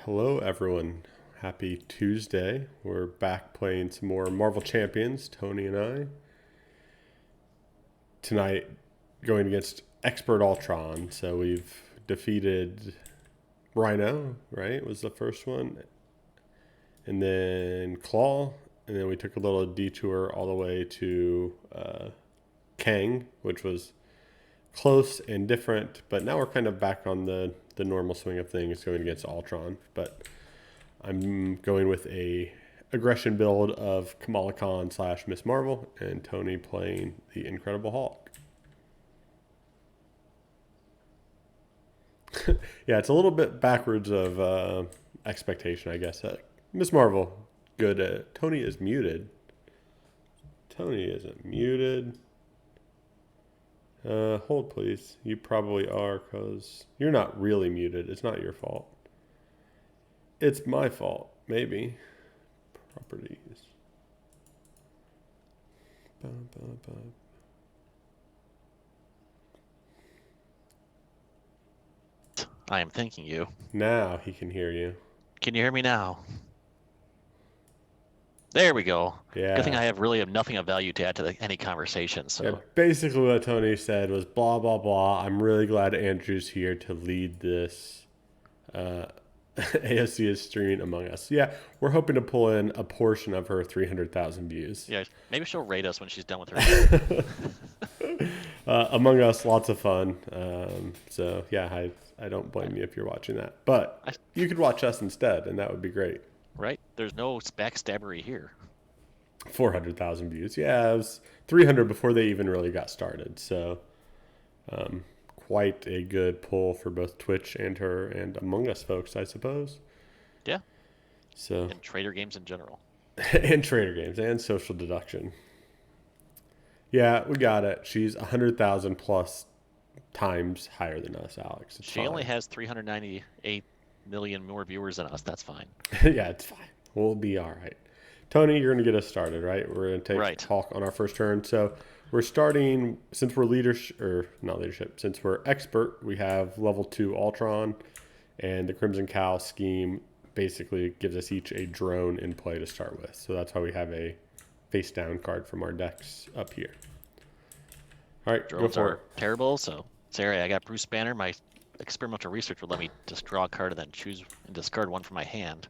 Hello, everyone. Happy Tuesday. We're back playing some more Marvel Champions, Tony and I. Tonight, going against Expert Ultron. So we've defeated Rhino, right? Was the first one. And then Claw. And then we took a little detour all the way to Kang, which was close and different. But now we're kind of back on the normal swing of things going against Ultron. But I'm going with a aggression build of Kamala Khan / Miss Marvel and Tony playing the Incredible Hulk. Yeah, it's a little bit backwards of expectation, I guess. Miss Marvel, good. Tony is muted. Tony isn't muted. Hold, please. You probably are, because you're not really muted. It's not your fault. It's my fault, maybe. Properties. I am thanking you. Now he can hear you. Can you hear me now? There we go. Yeah. Good thing I have nothing of value to add to any conversation. So Yeah, basically what Tony said was blah, blah, blah. I'm really glad Andrew's here to lead this AOC is streaming Among Us. Yeah, we're hoping to pull in a portion of her 300,000 views. yeah, maybe she'll rate us when she's done with her. Among Us, lots of fun. So yeah, I don't blame you if you're watching that. But you could watch us instead, and that would be great. Right? There's no backstabbery here. 400,000 views. Yeah, it was 300 before they even really got started. So quite a good pull for both Twitch and her and Among Us folks, I suppose. Yeah. So and trader games in general. And trader games and social deduction. Yeah, we got it. She's 100,000 plus times higher than us, Alex. She only has 398 million more viewers than us. That's fine. Yeah, it's fine. We'll be all right. Tony, you're going to get us started, right? We're going to take Hulk on our first turn. So we're starting, since we're since we're expert, we have level 2 Ultron, and the Crimson Cow scheme basically gives us each a drone in play to start with. So that's why we have a face down card from our decks up here. All right, drones are terrible. So, Sarah, I got Bruce Banner. My experimental research would let me just draw a card and then choose and discard one from my hand.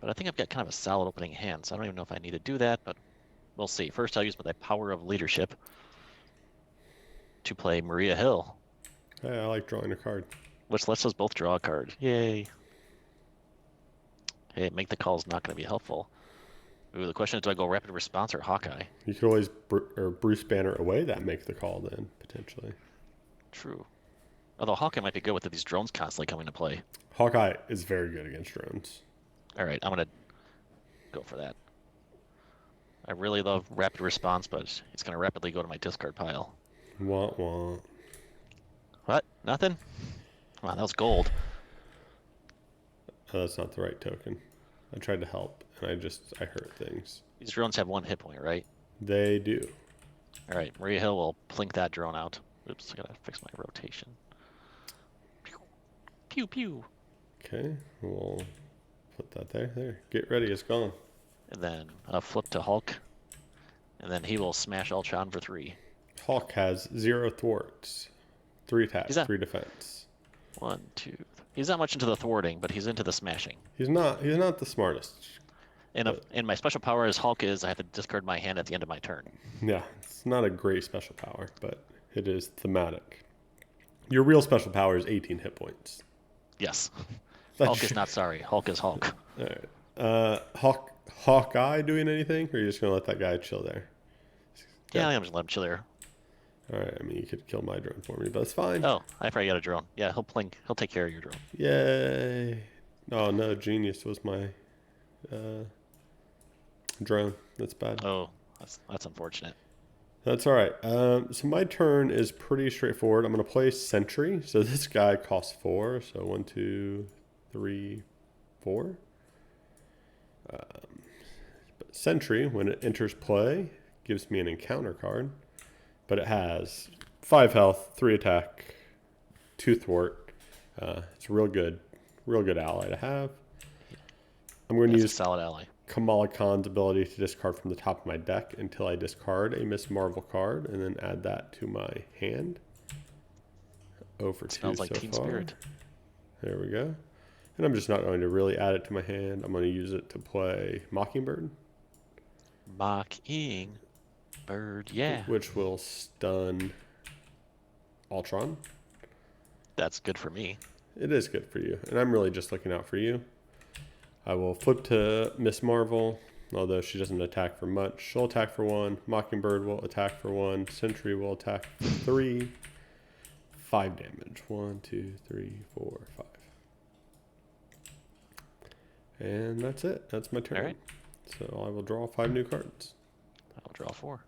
But I think I've got kind of a solid opening hand, so I don't even know if I need to do that, but we'll see. First, I'll use my power of leadership to play Maria Hill. Hey, I like drawing a card. Which lets us both draw a card. Yay. Hey, make the call is not going to be helpful. Ooh, the question is, do I go rapid response or Hawkeye? You could always Bruce Banner away that make the call then, potentially. True. Although Hawkeye might be good with these drones constantly coming to play. Hawkeye is very good against drones. All right, I'm going to go for that. I really love rapid response, but it's going to rapidly go to my discard pile. Want. What? Nothing? Wow, that was gold. Oh, that's not the right token. I tried to help, and I hurt things. These drones have 1 hit point, right? They do. All right, Maria Hill will plink that drone out. Oops, I got to fix my rotation. Pew, pew, pew. Okay, we'll put that there. There, get ready, it's gone. And then I'll flip to Hulk, and then he will smash Ultron for 3. Hulk has 0 thwarts, 3 attacks, 3 defense. 1, 2, 3. He's not much into the thwarting, but he's into the smashing. He's not the smartest. And my special power as Hulk is I have to discard my hand at the end of my turn. Yeah, it's not a great special power, but it is thematic. Your real special power is 18 hit points. Yes. Hulk is not sorry. Hulk is Hulk. All right. Hawkeye doing anything, or are you just going to let that guy chill there? Yeah, I'm just let him chill there. All right, I mean, you could kill my drone for me, but it's fine. Oh, I probably got a drone. Yeah, he'll take care of your drone. Yay. Oh, no, Genius was my drone. That's bad. Oh, that's unfortunate. That's all right. So my turn is pretty straightforward. I'm going to play Sentry. So this guy costs 4. So 1, 2, 3, 4. But Sentry, when it enters play, gives me an encounter card. But it has 5 health, 3 attack, 2 thwart. It's real good. real good ally to have. I'm going to That's a use solid ally. Kamala Khan's ability to discard from the top of my deck until I discard a Miss Marvel card, and then add that to my hand. 0 for 2 Smells like so team far. spirit. There we go. And I'm just not going to really add it to my hand. I'm going to use it to play Mockingbird. Mockingbird, yeah. Which will stun Ultron. That's good for me. It is good for you, and I'm really just looking out for you. I will flip to Miss Marvel, although she doesn't attack for much. She'll attack for 1. Mockingbird will attack for 1. Sentry will attack for 3. 5 damage. 1, 2, 3, 4, 5. And that's it. That's my turn. All right. So I will draw 5 new cards. I'll draw 4.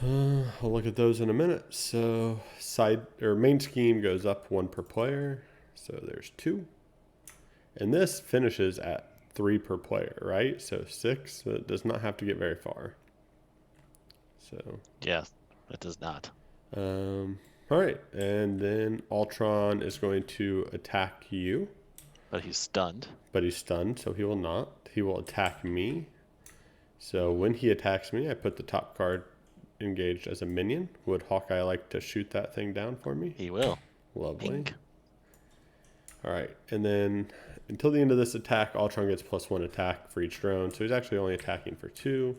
I'll look at those in a minute. So main scheme goes up 1 per player. So there's 2. And this finishes at 3 per player, right? So 6. So it does not have to get very far. So Yeah, it does not. all right, and then Ultron is going to attack you. But he's stunned. But he's stunned, so he will not. He will attack me. So when he attacks me, I put the top card engaged as a minion. Would Hawkeye like to shoot that thing down for me? He will. Lovely. Pink. All right, and then until the end of this attack, Ultron gets +1 attack for each drone. So he's actually only attacking for 2.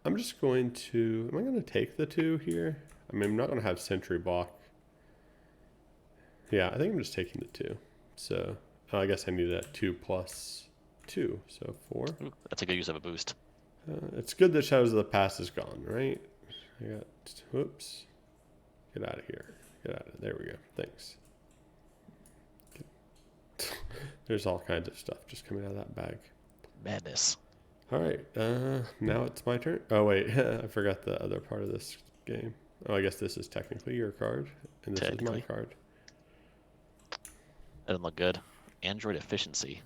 I'm just going to... Am I going to take the 2 here? I mean, I'm not going to have Sentry block. Yeah, I think I'm just taking the 2. So I guess I need a 2 + 2, so 4. Ooh, that's a good use of a boost. It's good that Shadows of the Past is gone, right? I got... Whoops. Get out of here. Get out of... There we go. Thanks. There's all kinds of stuff just coming out of that bag. Madness. All right, now it's my turn. Oh wait, I forgot the other part of this game. Oh, I guess this is technically your card, and this is my card. That doesn't look good. Android efficiency.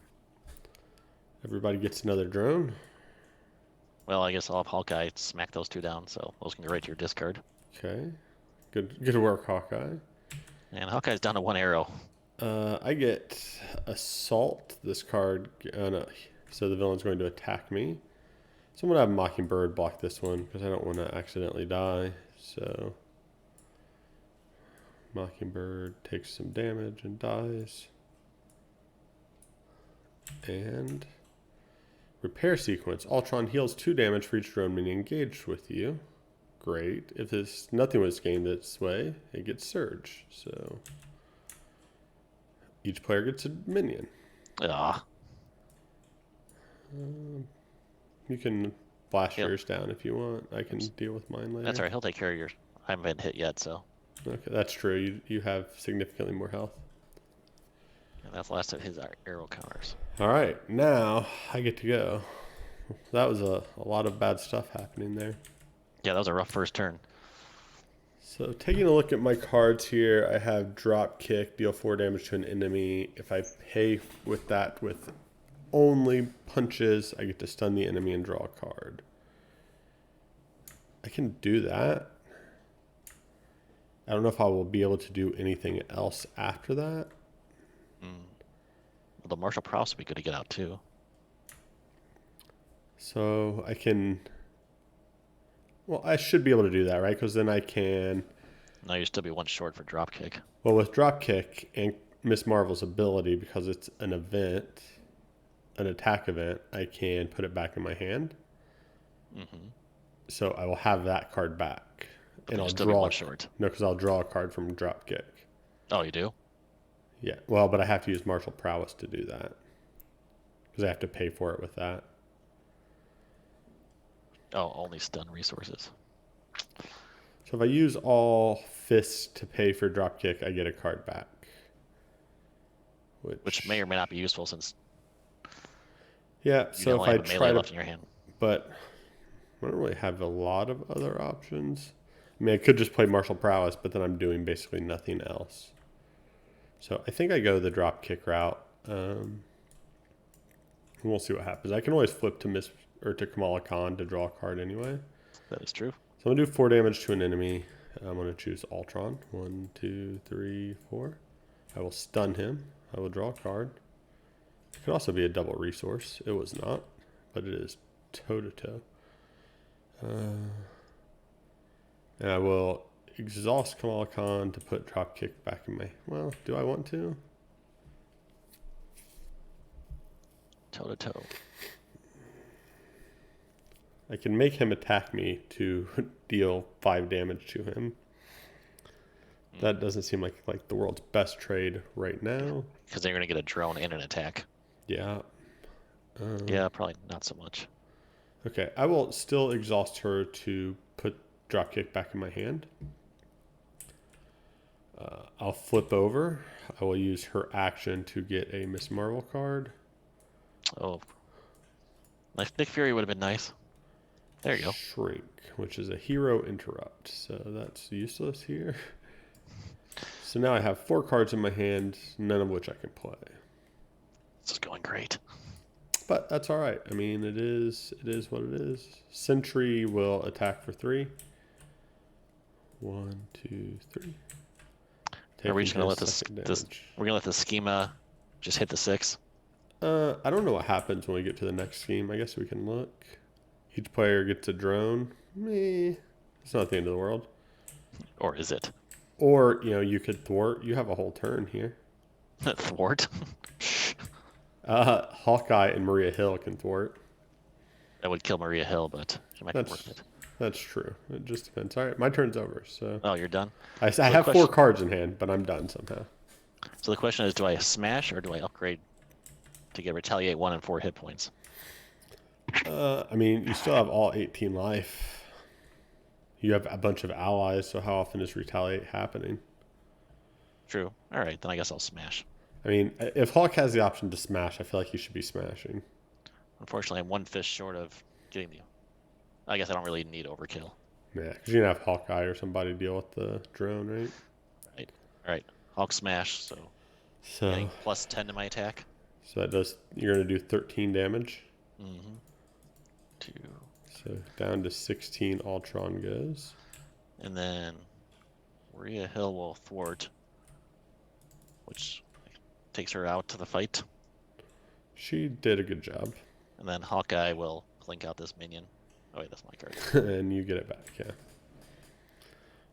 Everybody gets another drone. Well, I guess I'll have Hawkeye smack those 2 down, so those can go right to your discard. Okay, good work, Hawkeye. And Hawkeye's down to 1 arrow. I get Assault. This card, no. So the villain's going to attack me. So I'm going to have Mockingbird block this one because I don't want to accidentally die. So Mockingbird takes some damage and dies. And repair sequence. Ultron heals 2 damage for each drone minion engaged with you. Great. If nothing was gained this way, it gets Surge. So each player gets a minion. Ah. You can blast yours down if you want. I can deal with mine later. That's all right. He'll take care of yours. I haven't been hit yet, so. Okay, that's true. You have significantly more health. And that's the last of his arrow counters. All right, now I get to go. That was a lot of bad stuff happening there. Yeah, that was a rough first turn. So taking a look at my cards here, I have Drop Kick, deal 4 damage to an enemy. If I pay with that with only punches, I get to stun the enemy and draw a card. I can do that. I don't know if I will be able to do anything else after that. Well, the martial prowess would be good to get out too. So I can... Well, I should be able to do that, right? Because then I can... No, you still be 1 short for drop kick. Well, with Drop Kick and Miss Marvel's ability, because it's an event, an attack event, I can put it back in my hand. Mm-hmm. So I will have that card back. But And I'll still draw... be 1 short. No, because I'll draw a card from Drop Kick. Oh, you do? Yeah, well, but I have to use Martial Prowess to do that. Because I have to pay for it with that. Oh, only stun resources. So if I use all fists to pay for Dropkick, I get a card back. Which may or may not be useful since yeah, you so only if I have a melee try to... left in your hand. But I don't really have a lot of other options. I mean, I could just play Martial Prowess, but then I'm doing basically nothing else. So I think I go the Dropkick route. And we'll see what happens. I can always flip to Kamala Khan to draw a card anyway. That is true. So I'm going to do 4 damage to an enemy. I'm going to choose Ultron. 1, 2, 3, 4. I will stun him. I will draw a card. It could also be a double resource. It was not, but it is toe-to-toe. And I will exhaust Kamala Khan to put Dropkick back in my... Well, do I want to? Toe-to-toe. I can make him attack me to deal 5 damage to him. That doesn't seem like the world's best trade right now. Because then you're going to get a drone and an attack. Yeah. Yeah, probably not so much. Okay, I will still exhaust her to put Dropkick back in my hand. I'll flip over. I will use her action to get a Miss Marvel card. Oh. Nick Fury would have been nice. There you go. Shrink, which is a hero interrupt. So that's useless here. So now I have 4 cards in my hand, none of which I can play. This is going great. But that's all right. I mean, it is what it is. Sentry will attack for 3. 1, 2, 3. Are we just gonna let we're gonna let the schema just hit the 6? I don't know what happens when we get to the next scheme. I guess we can look. Each player gets a drone. Meh. It's not the end of the world. Or is it? Or, you could thwart. You have a whole turn here. Thwart? Hawkeye and Maria Hill can thwart. That would kill Maria Hill, but it might be worth it. That's true. It just depends. All right, my turn's over. So. Oh, you're done? I have 4 cards in hand, but I'm done somehow. So the question is, do I smash or do I upgrade to get Retaliate 1 and 4 hit points? I mean, you still have all 18 life. You have a bunch of allies, so how often is Retaliate happening? True. All right, then I guess I'll smash. I mean, if Hulk has the option to smash, I feel like he should be smashing. Unfortunately, I'm 1 fish short of getting the... I guess I don't really need overkill. Yeah, because you're going to have Hawkeye or somebody deal with the drone, right? Right. All right. Hulk smash, so getting plus 10 to my attack. So that does... You're going to do 13 damage. Mm-hmm. 2. So down to 16 Ultron goes. And then Maria Hill will thwart, which takes her out to the fight. She did a good job. And then Hawkeye will blink out this minion. Oh wait, that's my card. And you get it back, yeah.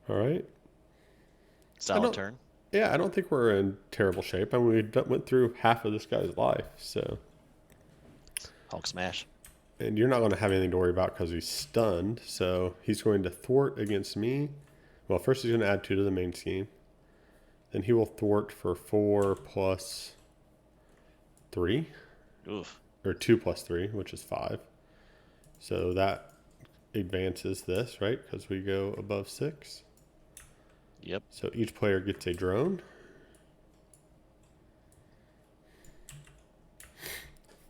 All right. Solid turn. Yeah, I don't think we're in terrible shape. I mean, we went through half of this guy's life, so. Hulk smash. And you're not going to have anything to worry about because he's stunned. So he's going to thwart against me. Well, first he's going to add 2 to the main scheme. Then he will thwart for 4 plus 3. Oof. Or 2 plus 3, which is 5. So that advances this, right? Because we go above 6. Yep. So each player gets a drone.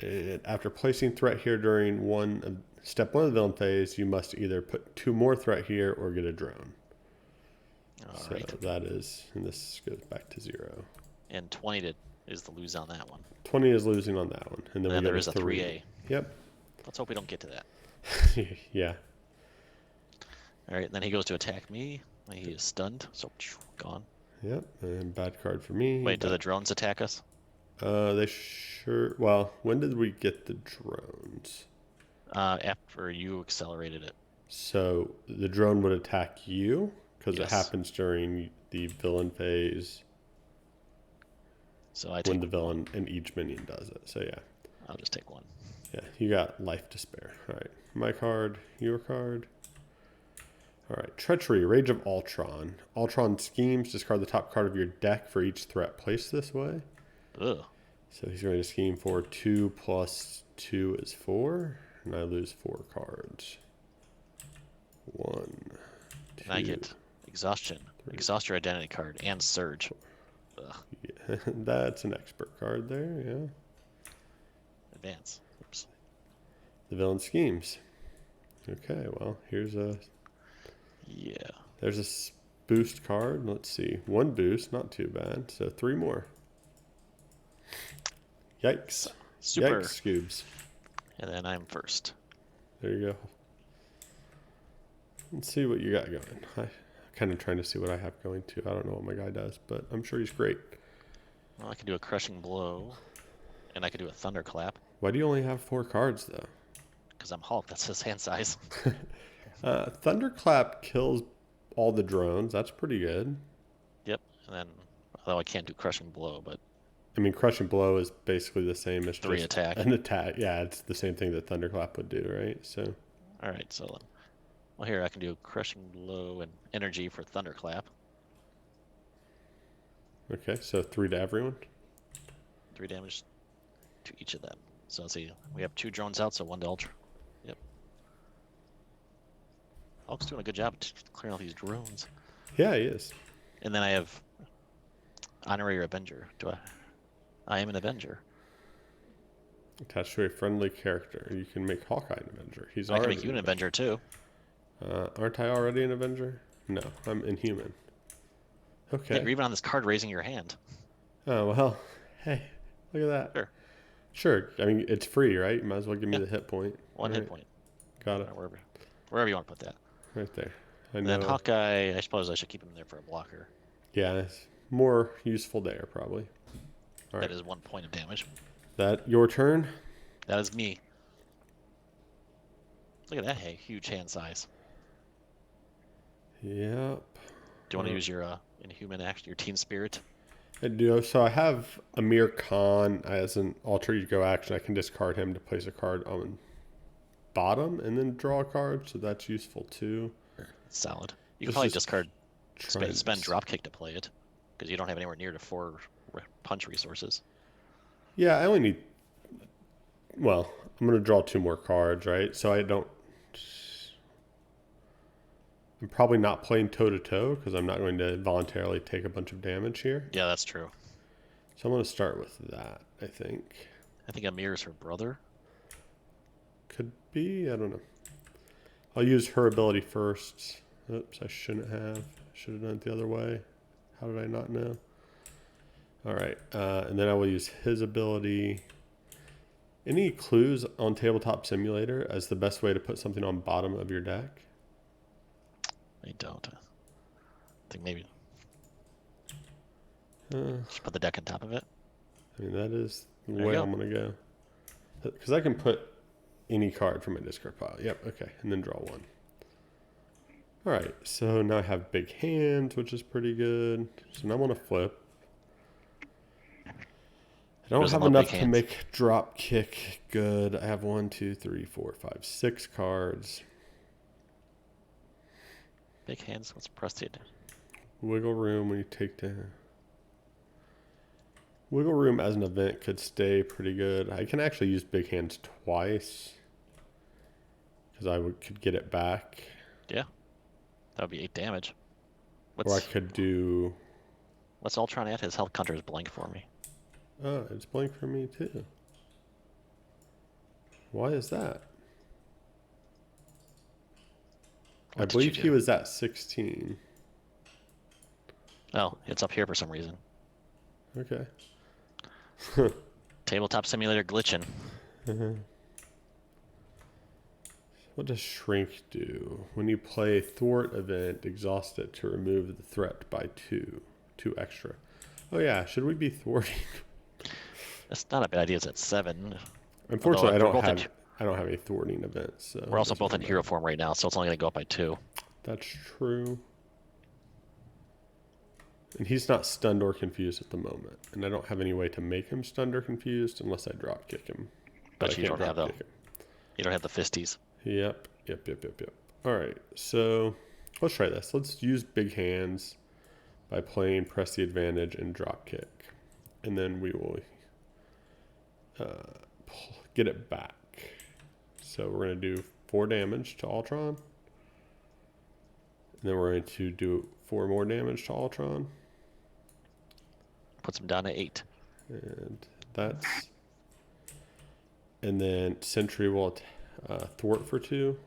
And after placing threat here during step 1 of the villain phase, you must either put 2 more threat here or get a drone. All so right. that is, and this goes back to 0. And 20 is the lose on that one. 20 is losing on that one. And then there is a 3A. Yep. Let's hope we don't get to that. Yeah. All right, then he goes to attack me. He is stunned, so gone. Yep, and bad card for me. Wait, do the drones attack us? They sure... Well, when did we get the drones? After you accelerated it. So the drone would attack you because Yes. it happens during the villain phase. So I take when the villain and each minion does it. So yeah. I'll just take 1. Yeah, you got life to spare. All right, my card, your card. All right, Treachery, Rage of Ultron. Ultron schemes, discard the top card of your deck for each threat placed this way. Ugh. So he's going to scheme for 2 plus 2 is 4, and I lose 4 cards. 1, 2. And I get Exhaustion. 3. Exhaust your identity card and Surge. Ugh. Yeah, that's an expert card there, yeah. Advance. Oops. The villain schemes. Okay, well, here's a... Yeah. There's a boost card. Let's see. 1 boost, not too bad. So 3 more. Yikes. Super. Yikes, Scoobs. And then I'm first. There you go. Let's see what you got going. I'm kind of trying to see what I have going too. I don't know what my guy does, but I'm sure he's great. Well, I can do a crushing blow, and I can do a thunderclap Why do you only have 4 cards though? because I'm Hulk. That's his hand size. Thunderclap kills all the drones. That's pretty good. Yep. And then, although I can't do crushing blow, but I mean, crushing blow is basically the same as 3 just attack. an attack. Yeah, it's the same thing that thunderclap would do, right? So, All right. So, well, here I can do crushing blow and energy for thunderclap. okay, so 3 to everyone. 3 damage to each of them. So let's see. We have 2 drones out, so 1 to Ultra. Yep. Hulk's doing a good job clearing all these drones. Yeah, he is. And then I have Honorary Avenger. I am an Avenger. Attached to a friendly character, you can make Hawkeye an Avenger. He's I can already make you an Avenger too. Aren't I already an Avenger? No, I'm Inhuman. Okay. Yeah, you're even on this card raising your hand. Oh well. Hey, look at that. Sure. Sure. I mean, it's free, right? You might as well give me Yeah. the hit point. 1 hit point. Got it. Wherever you want to put that. Right there. I And know. then Hawkeye, I suppose I should keep him there for a blocker. Yeah, it's more useful there probably. All right. That is 1 point of damage. That your turn? That is me. Look at that huge hand size. Yep. Do you want to use your Inhuman action, your Team Spirit? I do. So I have Amir Khan as an alter ego action. I can discard him to place a card on bottom and then draw a card. So that's useful too. Solid. You can This probably is discard, trying spend to- Dropkick to play it, because you don't have anywhere near to 4 punch resources. Yeah, I only need. Well, I'm going to draw 2 more cards, right? So I don't. I'm probably not playing toe to toe because I'm not going to voluntarily take a bunch of damage here. Yeah, that's true. So I'm going to start with that, I think. I think Amir is her brother. Could be, I don't know. I'll use her ability first. Oops, I shouldn't have. Should have done it the other way. How did I not know? All right, and then I will use his ability. Any clues on Tabletop Simulator as the best way to put something on bottom of your deck? I don't. I think maybe Uh, just put the deck on top of it. I mean, that is the There you way go. I'm going to go. Because I can put any card from my discard pile. Yep, okay. And then draw 1. All right, so now I have big hands, which is pretty good. So now I want to flip. I don't Doesn't have love enough big to hands. make drop kick good. I have 1, 2, 3, 4, 5, 6 cards. Big hands. What's Prestige? Wiggle room when you take down. Wiggle room as an event could stay pretty good. I can actually use big hands twice because could get it back. Yeah, that would be 8 damage. Or I could do. What's Ultron at? His health counter is blank for me. Oh, it's blank for me too. Why is that? I What did believe you he do? was at 16. Oh, it's up here for some reason. Okay. Tabletop Simulator glitching. What does shrink do? When you play thwart event, exhaust it to remove the threat by 2. 2 extra. Oh yeah, should we be thwarting? That's not a bad idea. It's at 7. Unfortunately, Although we're both I don't have any thwarting events. So We're also it doesn't both in matter. hero form right now, so it's only going to go up by 2. That's true. And he's not stunned or confused at the moment. And I don't have any way to make him stunned or confused unless I drop kick him. But I you can't don't have drop the kick him. you don't have the fisties. Yep. All right, so let's try this. Let's use big hands by playing press the advantage and drop kick. And then we will get it back. So we're going to do 4 damage to Ultron. And then we're going to do 4 more damage to Ultron. Puts him down to 8. And that's... And then Sentry will thwart for 2.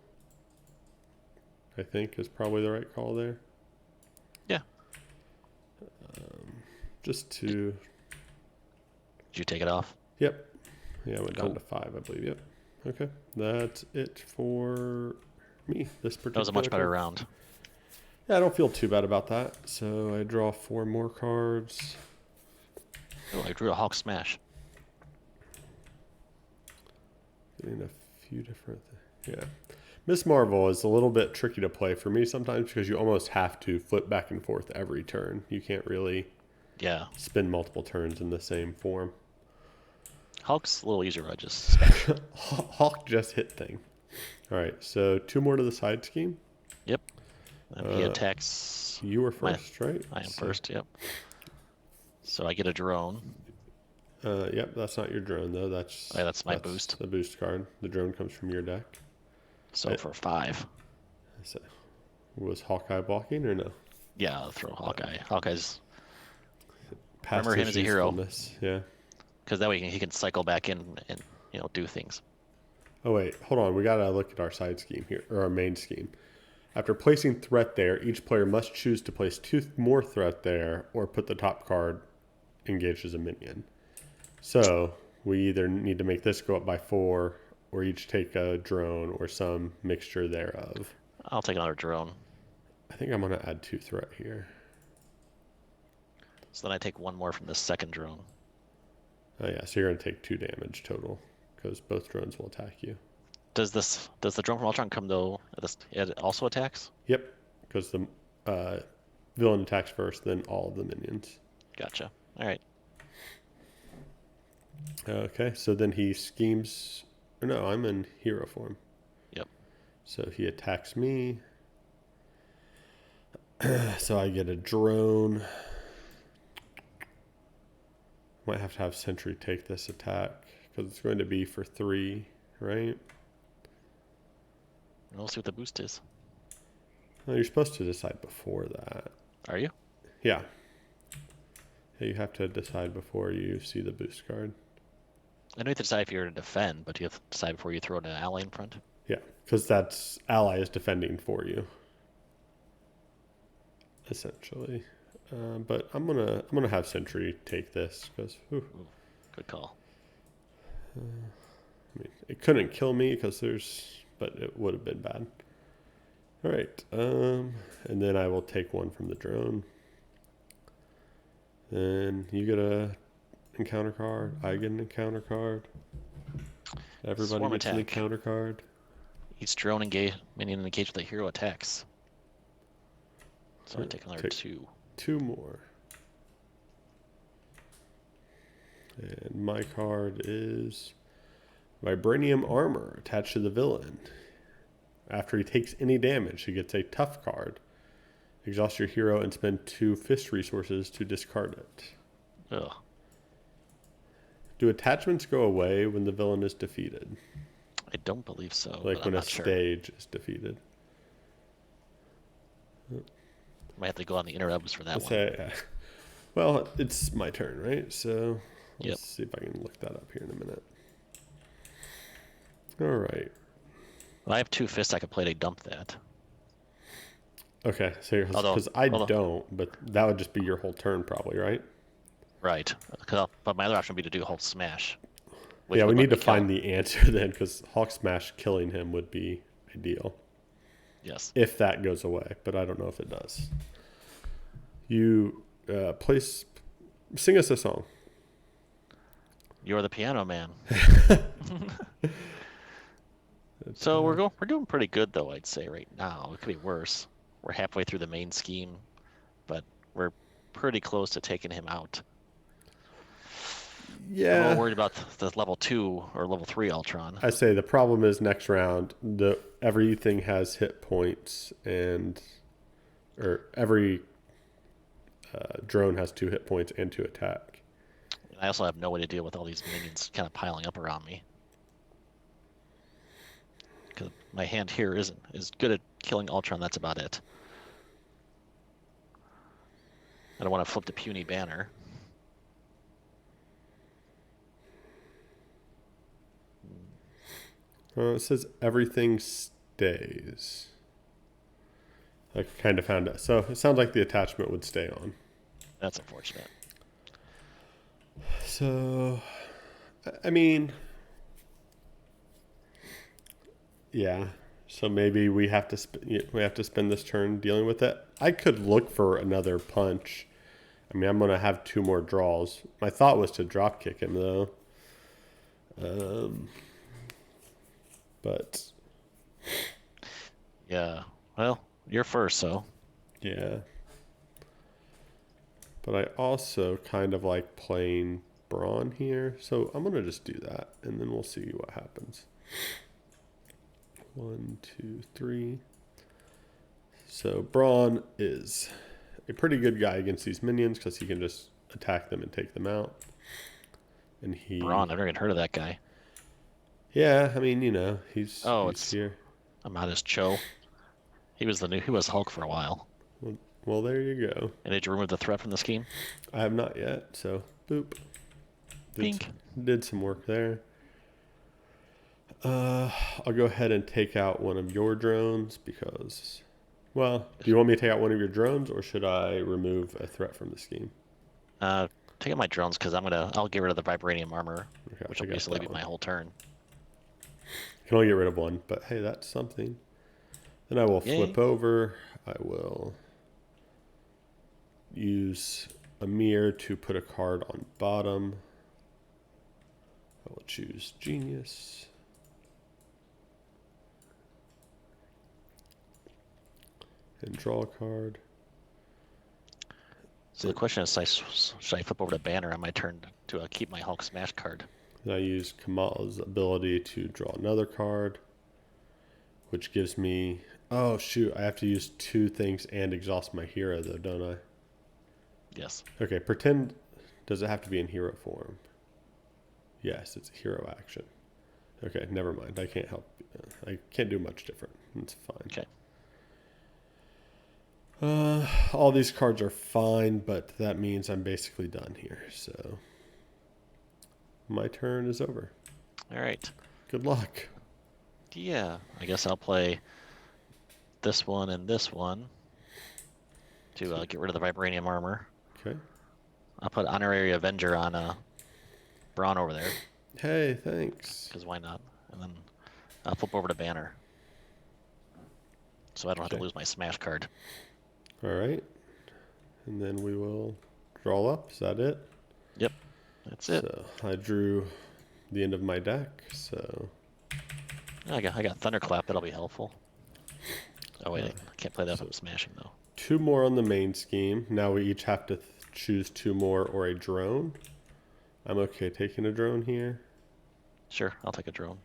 I think is probably the right call there. Yeah. Just to... Did you take it off? Yep. Yeah, I went down Cool. to 5, I believe. Yep. Okay. That's it for me this particular That was a much better turn. round. Yeah, I don't feel too bad about that. So I draw 4 more cards. Oh, I drew a Hulk smash. Getting a few different. Yeah. Miss Marvel is a little bit tricky to play for me sometimes because you almost have to flip back and forth every turn. You can't really Yeah. spin multiple turns in the same form. Hulk's a little easier, but just smash. Hawk just hit thing. All right, so 2 more to the side scheme. Yep. And he attacks. You were first, right? I am first. Yep. So I get a drone. Yep, that's not your drone though. Oh, yeah, that's my boost. The boost card. The drone comes from your deck. So for 5. So, was Hawkeye blocking or no? Yeah, I'll throw Hawkeye. Hawkeye's. Past Remember him as a hero. usefulness, yeah. Because that way he can cycle back in and do things. Oh wait, hold on. We gotta look at our side scheme here, or our main scheme. After placing threat there, each player must choose to place 2 more threat there, or put the top card engaged as a minion. So we either need to make this go up by 4, or each take a drone, or some mixture thereof. I'll take another drone. I think I'm gonna add 2 threat here. So then I take 1 more from the second drone. Oh yeah, so you're gonna take 2 damage total because both drones will attack you. Does the drone from Ultron come though? It also attacks. Yep, because the villain attacks first, then all of the minions. Gotcha. All right. Okay, so then he schemes. Or no, I'm in hero form. Yep. So he attacks me. So I get a drone. Might have to have Sentry take this attack because it's going to be for 3, right? We'll see what the boost is. No, you're supposed to decide before that. Are you? Yeah. Yeah, you have to decide before you see the boost card. I know you have to decide if you're to defend, but you have to decide before you throw an ally in front. Yeah, because that's ally is defending for you, essentially. But I'm gonna have Sentry take this because Good call. I mean, it couldn't kill me but it would have been bad. All right, and then I will take 1 from the drone. Then you get a encounter card. I get an encounter card. Everybody Swarm gets an attack. encounter card. Each drone minion engaged with a hero attacks. So I take another 2. 2 more. And my card is Vibranium Armor attached to the villain. After he takes any damage, he gets a tough card. Exhaust your hero and spend 2 fist resources to discard it. Ugh. Do attachments go away when the villain is defeated? I don't believe so. Like when a stage is defeated? Might have to go on the interwebs for that one. Well, it's my turn, right? So let's Yep. see if I can look that up here in a minute. All right. Well, I have 2 fists I could play to dump that. Okay, so because I don't, but that would just be your whole turn probably, right? Right. But my other option would be to do a whole smash. Yeah, we need to find the answer then, because Hulk Smash killing him would be ideal. Yes. If that goes away, but I don't know if it does. You sing us a song. You're the piano man. So we're doing pretty good though, I'd say right now. It could be worse. We're halfway through the main scheme, but we're pretty close to taking him out. Yeah. I'm a little worried about the level 2 or level 3 Ultron. I say the problem is next round, everything has hit points or every drone has 2 hit points and 2 attack. And I also have no way to deal with all these minions kind of piling up around me. Because my hand here isn't as good at killing Ultron, that's about it. I don't want to flip the puny banner. It says everything stays. I kind of found it. So it sounds like the attachment would stay on. That's unfortunate. So, I mean, yeah. So maybe we have to spend this turn dealing with it. I could look for another punch. I mean, I'm going to have 2 more draws. My thought was to drop kick him, though. But, Yeah. Well, you're first, so. yeah. But I also kind of like playing Brawn here. So I'm going to just do that, and then we'll see what happens. 1, 2, 3. So Brawn is a pretty good guy against these minions because he can just attack them and take them out. And Braun, I've never even heard of that guy. Yeah, I mean, he's Oh, he's here. I'm not his Cho. He was Hulk for a while. Well, there you go. And did you remove the threat from the scheme? I have not yet, so boop. Pink. Did some work there. I'll go ahead and take out one of your drones because, well, do you want me to take out one of your drones or should I remove a threat from the scheme? Take out my drones because I'll get rid of the vibranium armor, Okay, which will basically be my whole turn. I can only get rid of one, but hey, that's something. Then I will flip over. I will use a mirror to put a card on bottom. I will choose Genius. And draw a card. So the question is, should I flip over to Banner on my turn to keep my Hulk Smash card? Then I use Kamala's ability to draw another card, which gives me... Oh, shoot. I have to use 2 things and exhaust my hero, though, don't I? Yes. Okay, pretend... Does it have to be in hero form? Yes, it's a hero action. Okay, never mind. I can't help. I can't do much different. It's fine. Okay. All these cards are fine, but that means I'm basically done here. So my turn is over. All right. Good luck. Yeah, I guess I'll play this one and this one to get rid of the vibranium armor. Okay. I'll put Honorary Avenger on Braun over there. Hey, thanks. Because why not? And then I'll flip over to Banner. So I don't have to lose my Smash card. All right. And then we will draw up. Is that it? Yep. That's it. So I drew the end of my deck. So I got Thunderclap. That'll be helpful. Oh, wait. I can't play that if I'm smashing, though. 2 more on the main scheme. Now we each have to choose 2 more or a drone. I'm okay taking a drone here. Sure, I'll take a drone.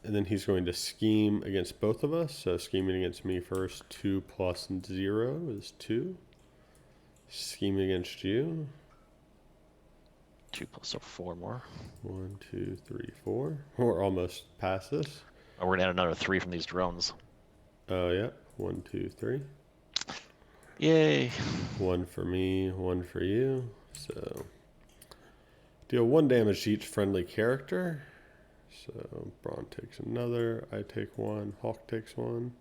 And then he's going to scheme against both of us. So scheming against me first. 2 plus 0 is 2. Scheming against you. 2 plus, so 4 more. 1, 2, 3, 4. We're almost past this. Oh, we're gonna add another 3 from these drones. Oh, yeah. 1, 2, 3. Yay! 1 for me, 1 for you. So deal 1 damage to each friendly character. So Braun takes another. I take 1. Hawk takes 1.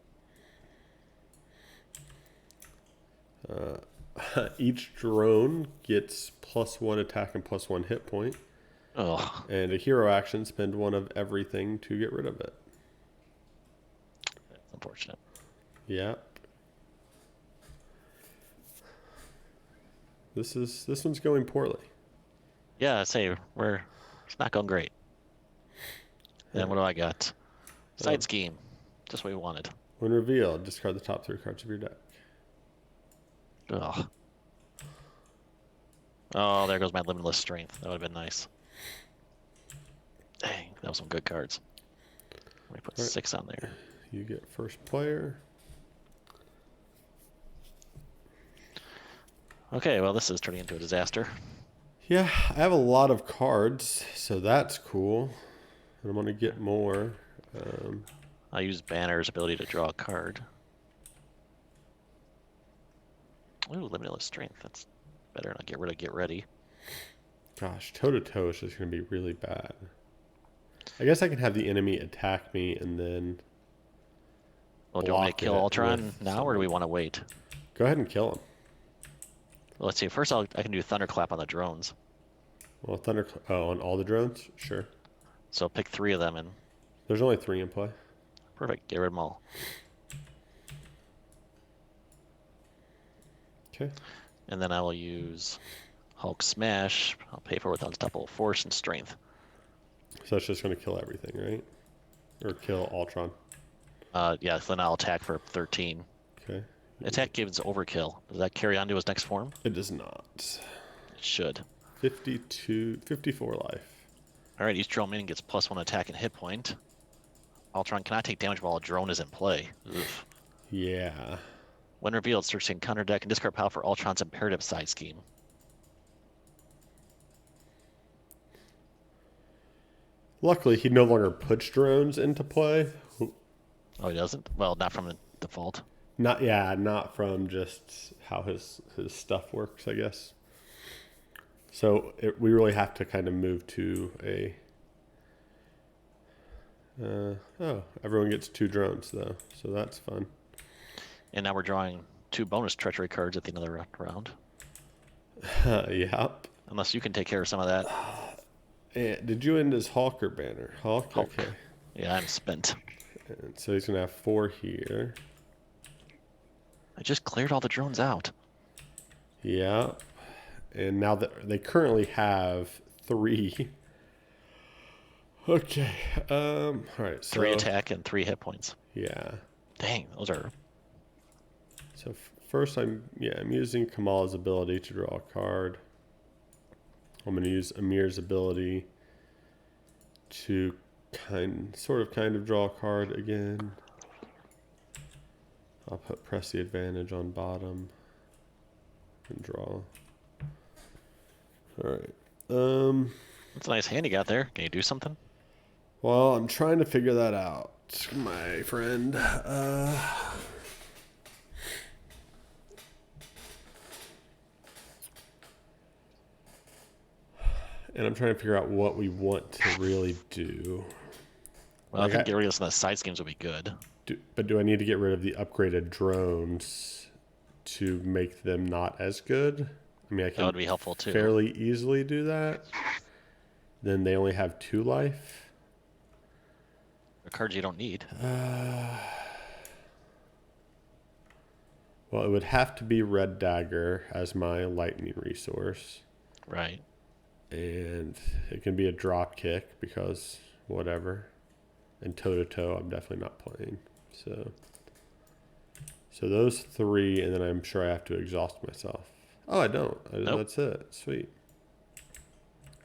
Each drone gets +1 attack and +1 hit point. Oh. And a hero action, spend 1 of everything to get rid of it. That's unfortunate. Yep. This one's going poorly. Yeah, I'd say it's not going great. Then what do I got? Side scheme. Just what we wanted. When revealed, discard the top 3 cards of your deck. Ugh. Oh, there goes my limitless strength. That would have been nice. Dang, that was some good cards. Let me put 6 on there. You get first player. Okay, well, this is turning into a disaster. Yeah, I have a lot of cards, so that's cool. And I'm going to get more. I'll use Banner's ability to draw a card. Ooh, limitless strength. That's better than get rid of get ready. Gosh, toe-to-toe is just going to be really bad. I guess I can have the enemy attack me and then... Well, do you want me to kill Ultron now, or do we want to wait? Go ahead and kill him. Well, let's see. First, I can do Thunderclap on the drones. Well, on all the drones? Sure. So pick 3 of them and... There's only 3 in play. Perfect. Get rid of them all. Okay. And then I will use Hulk Smash. I'll pay for it with Unstoppable Force and Strength. So that's just going to kill everything, right? Or kill Ultron. Yeah, then I'll attack for 13. Okay. Attack gives overkill. Does that carry on to his next form? It does not. It should. 54 life. All right, each drone minion gets +1 attack and hit point. Ultron cannot take damage while a drone is in play. Oof. Yeah. When revealed, search the encounter deck and discard pile for Ultron's imperative side scheme. Luckily, he no longer puts drones into play. Oh, he doesn't? Well, not from the default. Not from just how his stuff works, I guess. So we really have to kind of move to a. Everyone gets 2 drones though, so that's fun. And now we're drawing 2 bonus treachery cards at the end of the round. Yep. Unless you can take care of some of that. And did you end as Hulk or Banner? Hulk? Hulk. Okay. Yeah, I'm spent. And so he's going to have 4 here. I just cleared all the drones out. Yeah. And now that they currently have 3. Okay. All right. So 3 attack and 3 hit points. Yeah. Dang, those are. So first, I'm using Kamal's ability to draw a card. I'm going to use Amir's ability to kind of draw a card again. I'll press the advantage on bottom and draw. All right. That's a nice hand you got there. Can you do something? Well, I'm trying to figure that out, my friend. And I'm trying to figure out what we want to really do. Well, I think get rid of some of the side schemes would be good. But do I need to get rid of the upgraded drones to make them not as good? I mean, I can That would be helpful too. fairly easily do that. Then they only have 2 life. The cards you don't need. Well, it would have to be Red Dagger as my lightning resource. Right. And it can be a drop kick because whatever. And toe-to-toe, I'm definitely not playing. So those 3, and then I'm sure I have to exhaust myself. Oh, I don't. Nope. That's it. Sweet.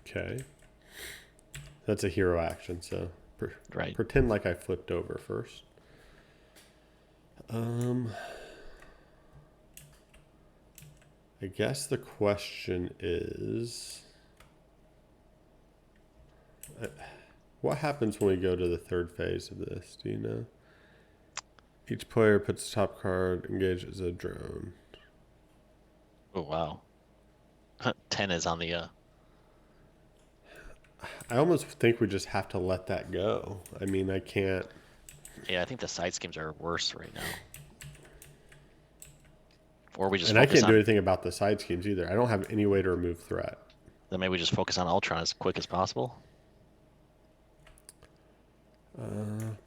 Okay. That's a hero action, so Right. pretend like I flipped over first. I guess the question is, what happens when we go to the 3rd phase of this? Do you know? Each player puts the top card, engages a drone. Oh, wow. 10 is on the. I almost think we just have to let that go. I mean, I can't. Yeah, I think the side schemes are worse right now. Or we just And I can't do anything about the side schemes either. I don't have any way to remove threat. Then maybe we just focus on Ultron as quick as possible.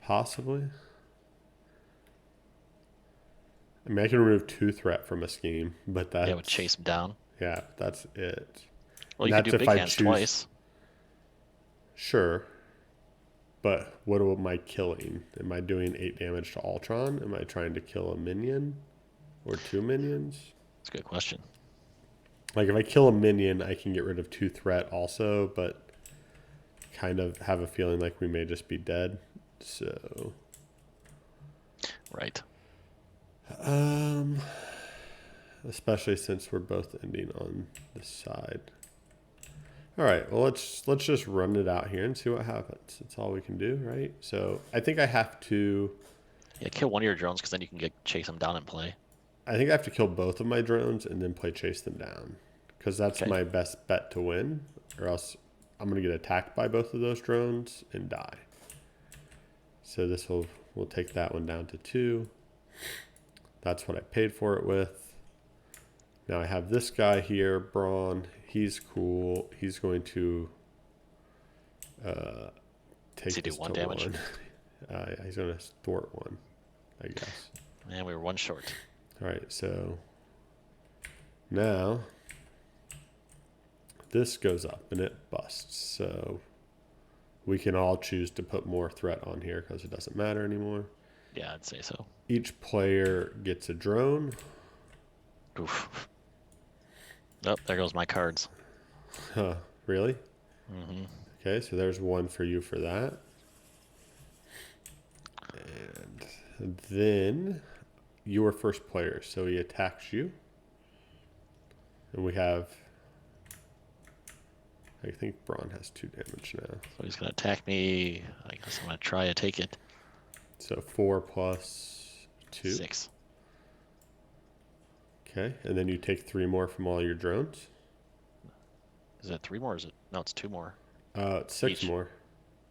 Possibly. I mean, I can remove 2 threat from a scheme, but that's... Yeah, would chase him down. Yeah, that's it. Well, you could do big hands twice. Sure. But what am I killing? Am I doing 8 damage to Ultron? Am I trying to kill a minion? Or 2 minions? That's a good question. Like, if I kill a minion, I can get rid of 2 threat also, but kind of have a feeling like we may just be dead. So... Right. Especially since we're both ending on this side. All right, well, let's just run it out here and see what happens. That's all we can do, right? So I think I have to... Yeah, kill one of your drones because then you can chase them down and play. I think I have to kill both of my drones and then play chase them down. Because that's my best bet to win. Or else I'm going to get attacked by both of those drones and die. So this we'll take that one down to 2. That's what I paid for it with. Now I have this guy here, Braun. He's cool. He's going to take Does he do this 1 to damage? 1. He's going to thwart 1, I guess. And we were 1 short. All right, so Now, this goes up and it busts. So we can all choose to put more threat on here because it doesn't matter anymore. Yeah, I'd say so. Each player gets a drone. Oof. Oh, there goes my cards. Huh, really? Mm-hmm. Okay, so there's one for you for that. And then you were first player, so he attacks you. And we have, I think Braun has 2 damage now. So he's gonna attack me. I guess I'm gonna try to take it. So 4 plus 2. 6. Okay, and then you take 3 more from all your drones. Is it 3 more? Or is it? No, it's 2 more. It's 6 Each. more.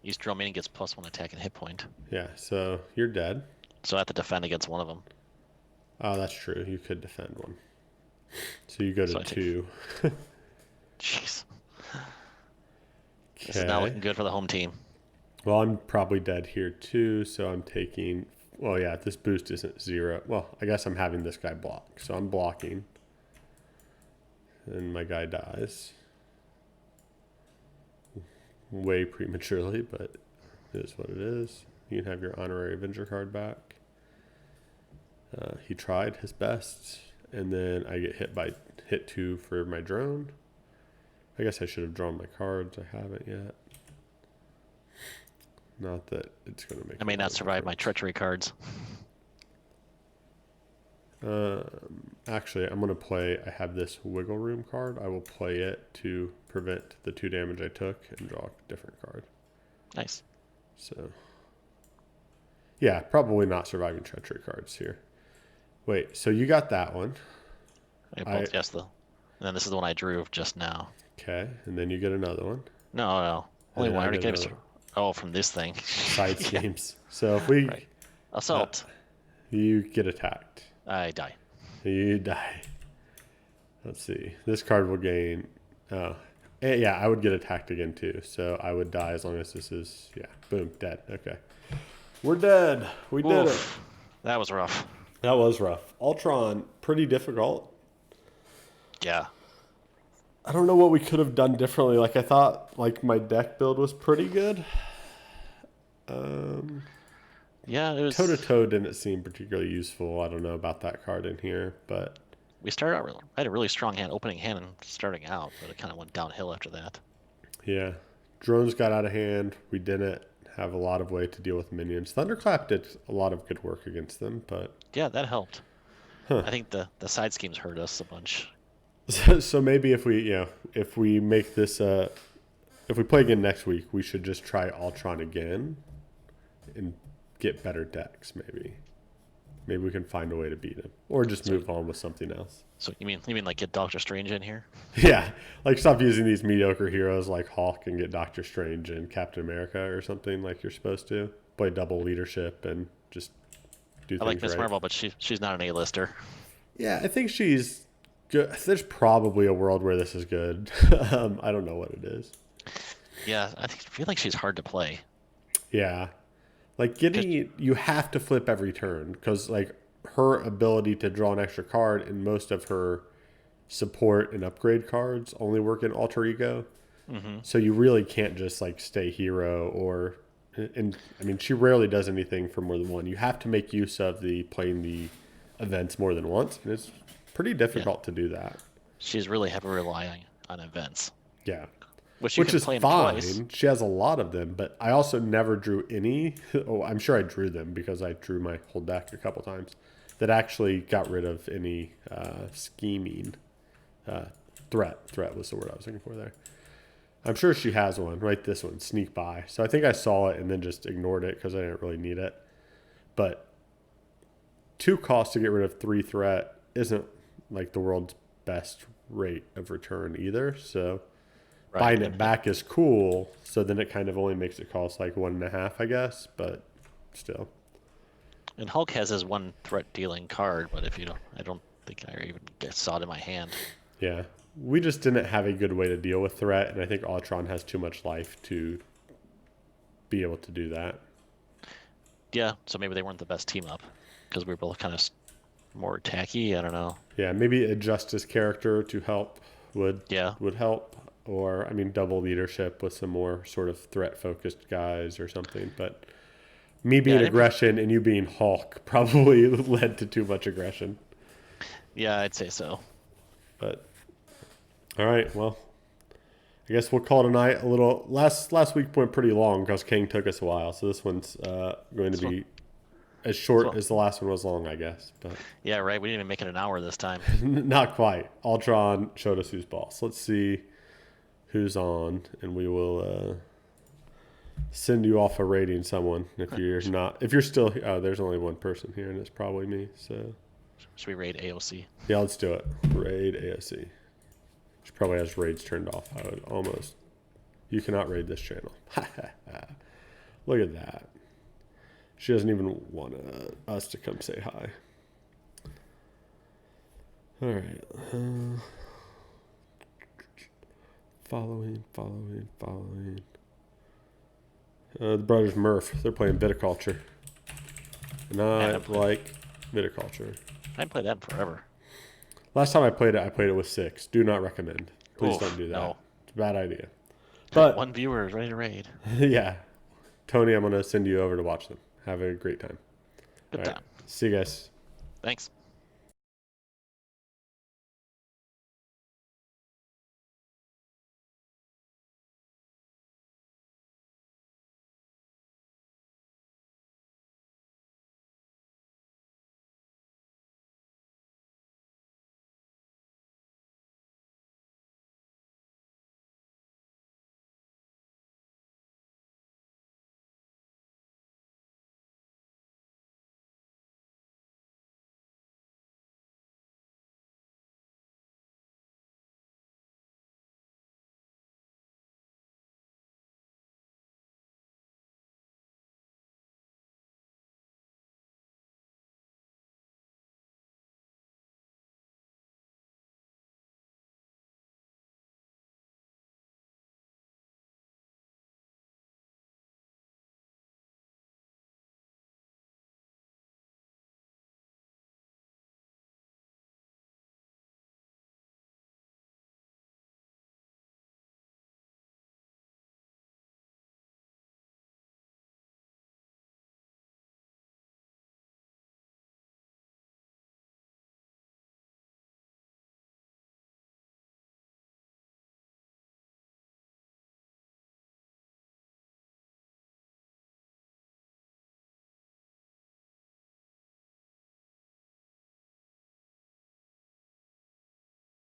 Each drone meaning gets +1 attack and hit point. Yeah, so you're dead. So I have to defend against one of them. Oh, that's true. You could defend one. So you go to So 2. Jeez. This is not looking good for the home team. Well, I'm probably dead here too, so I'm taking... Well, yeah, this boost isn't 0. Well, I guess I'm having this guy block. So I'm blocking. And my guy dies. Way prematurely, but it is what it is. You can have your honorary Avenger card back. He tried his best, and then I get hit 2 for my drone. I guess I should have drawn my cards. I haven't yet. Not that it's going to make. I may not survive my treachery cards. Actually, I'm going to play. I have this wiggle room card. I will play it to prevent the 2 damage I took and draw a different card. Nice. So, yeah, probably not surviving treachery cards here. Wait, so you got that one. Yes, though. And then this is the one I drew just now. Okay, and then you get another one. No. Only then one. I I already get gave it. Oh, from this thing. Side schemes. So if we Right. Assault. you get attacked, I die. you die. Let's see. This card will gain. Oh, yeah, I would get attacked again too. So I would die as long as this is boom, dead. Okay, we're dead. We did it. That was rough. That was rough. Ultron, pretty difficult. Yeah. I don't know what we could have done differently. Like I thought, like my deck build was pretty good. Yeah, it was. Toe to toe didn't seem particularly useful. I don't know about that card in here, but We started out. I had a really strong opening hand, and starting out, but it kind of went downhill after that. yeah, drones got out of hand. We didn't have a lot of way to deal with minions. Thunderclap did a lot of good work against them, but Yeah, that helped. Huh. I think the side schemes hurt us a bunch. so maybe if we make this if we play again next week, we should just try Ultron again and get better decks. Maybe we can find a way to beat him, or just move on with something else. So you mean like get Doctor Strange in here? Yeah, like stop using these mediocre heroes like Hulk and get Doctor Strange and Captain America or something like you're supposed to. Play double leadership and just do things I like Miss right. Marvel, but she's not an A-lister. Yeah, I think she's good. There's probably a world where this is good. I don't know what it is. Yeah, I feel like she's hard to play. Yeah, like you have to flip every turn because like her ability to draw an extra card and most of her support and upgrade cards only work in Alter Ego. Mm-hmm. So you really can't just like stay hero or, and I mean she rarely does anything for more than one. You have to make use of playing the events more than once, and it's pretty difficult to do that. She's really heavily relying on events. Yeah. Which is play fine. Twice. She has a lot of them, but I also never drew any. Oh, I'm sure I drew them because I drew my whole deck a couple times. That actually got rid of any scheming. Threat was the word I was looking for there. I'm sure she has one, right? This one, sneak by. So I think I saw it and then just ignored it because I didn't really need it. But 2 costs to get rid of 3 threat isn't like the world's best rate of return either. So buying it back is cool. So then it kind of only makes it cost like 1.5, I guess. But still. And Hulk has his 1 threat dealing card, but I don't think I even saw it in my hand. Yeah. We just didn't have a good way to deal with threat, and I think Ultron has too much life to be able to do that. Yeah, so maybe they weren't the best team up because we were both kind of more tacky. I don't know. Yeah, maybe adjust his character to help would Yeah. would help, or I mean, double leadership with some more sort of threat focused guys or something. But me Yeah, being aggression and you being Hulk probably led to too much aggression. yeah, I'd say so. But all right, well, I guess we'll call it a night. A little last week went pretty long because King took us a while, so this one's going to So, be as short so as the last one was long, I guess. But yeah, right. We didn't even make it an hour this time. not quite. Ultron showed us who's boss. Let's see who's on, and we will send you off a rating someone if you're not. If you're still, oh, there's only one person here, and it's probably me. So Should we raid AOC? yeah, let's do it. Raid AOC. She probably has raids turned off. I would almost. You cannot raid this channel. Look at that. She doesn't even want us to come say hi. All right. Following. The brothers Murph. They're playing viticulture. And I like viticulture. I haven't played that in forever. Last time I played it with 6. Do not recommend. Please don't do that. No. It's a bad idea. But One viewer is ready to raid. yeah. Tony, I'm going to send you over to watch them. Have a great time. Good All right. time. See you guys. Thanks.